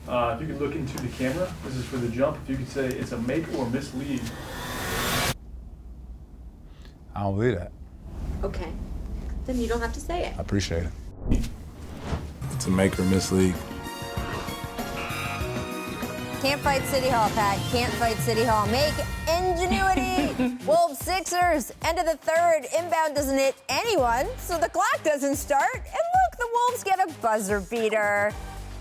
If you could look into the camera, this is for the jump. If you could say it's a make or miss lead. I don't believe that. Okay. Then you don't have to say it. I appreciate it. It's a make or miss league. Can't fight City Hall, Pat. Can't fight City Hall. Make ingenuity. Wolves Sixers. End of the third. Inbound doesn't hit anyone, so the clock doesn't start. And look, the Wolves get a buzzer beater.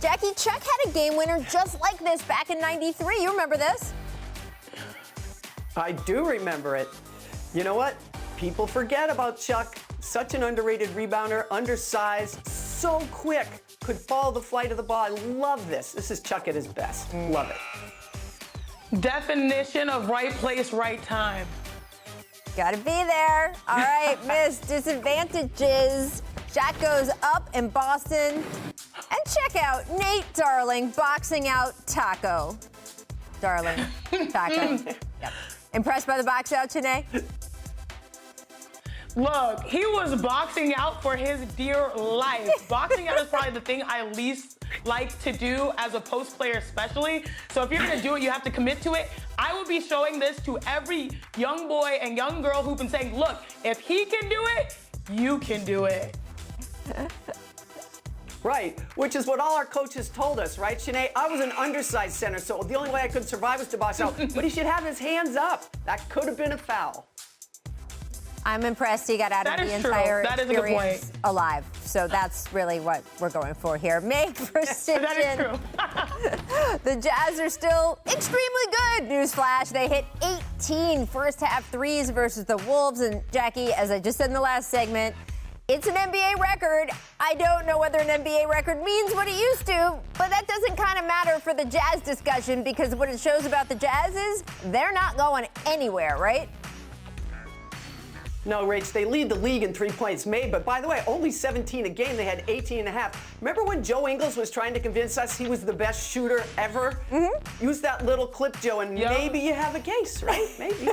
Jackie, Chuck had a game winner just like this back in '93. You remember this? I do remember it. You know what? People forget about Chuck. Such an underrated rebounder, undersized, so quick, could follow the flight of the ball. I love this. This is Chuck at his best. Love it. Definition of right place, right time. Gotta be there. All right, Miss Disadvantages. Jack goes up in Boston. And check out Nate Darling boxing out Tacko. Darling, Tacko. Yep. Impressed by the box out, Chiney? Look, he was boxing out for his dear life. Boxing out is probably the thing I least like to do as a post player especially. So if you're gonna do it, you have to commit to it. I will be showing this to every young boy and young girl who've been saying, look, if he can do it, you can do it. Right, which is what all our coaches told us, right, Sinead? I was an undersized center, so the only way I could survive was to box out. But he should have his hands up. That could have been a foul. I'm impressed he got out of the entire experience alive. So that's really what we're going for here. Make precision. That is true. The Jazz are still extremely good. Newsflash, they hit 18 first half threes versus the Wolves. And Jackie, as I just said in the last segment, it's an NBA record. I don't know whether an NBA record means what it used to, but that doesn't kind of matter for the Jazz discussion because what it shows about the Jazz is they're not going anywhere, right? No, Rach, they lead the league in 3 points made, but by the way, only 17 a game. They had 18 and a half. Remember when Joe Ingles was trying to convince us he was the best shooter ever? Mm-hmm. Use that little clip, Joe, and maybe you have a case, right? Maybe.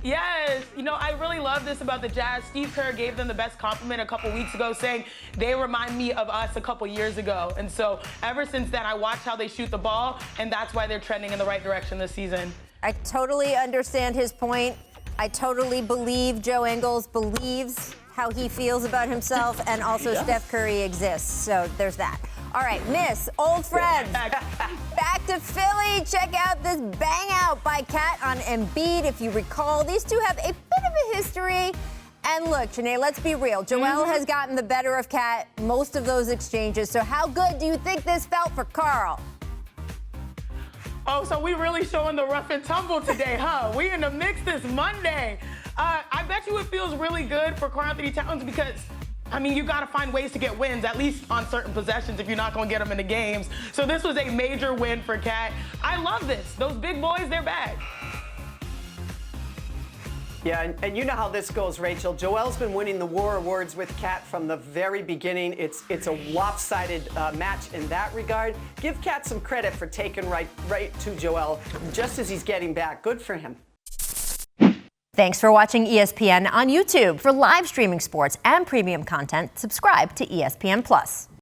Yes, you know, I really love this about the Jazz. Steve Kerr gave them the best compliment a couple weeks ago, saying they remind me of us a couple years ago. And so ever since then, I watch how they shoot the ball, and that's why they're trending in the right direction this season. I totally understand his point. I totally believe Joe Ingles believes how he feels about himself, and also Steph Curry exists. So there's that. All right, Miss, old friends, back to Philly. Check out this bang out by Cat on Embiid. If you recall, these two have a bit of a history. And look, Janae, let's be real. Joel has gotten the better of Cat most of those exchanges. So how good do you think this felt for Karl? Oh, so we really showing the rough and tumble today, huh? We in the mix this Monday. I bet you it feels really good for Karl-Anthony Towns because, I mean, you got to find ways to get wins, at least on certain possessions if you're not going to get them in the games. So this was a major win for Cat. I love this. Those big boys, they're back. Yeah, and you know how this goes, Rachel. Joel's been winning the War Awards with Cat from the very beginning. It's a lopsided match in that regard. Give Cat some credit for taking right to Joel just as he's getting back. Good for him. Thanks for watching ESPN on YouTube. For live streaming sports and premium content, subscribe to ESPN+.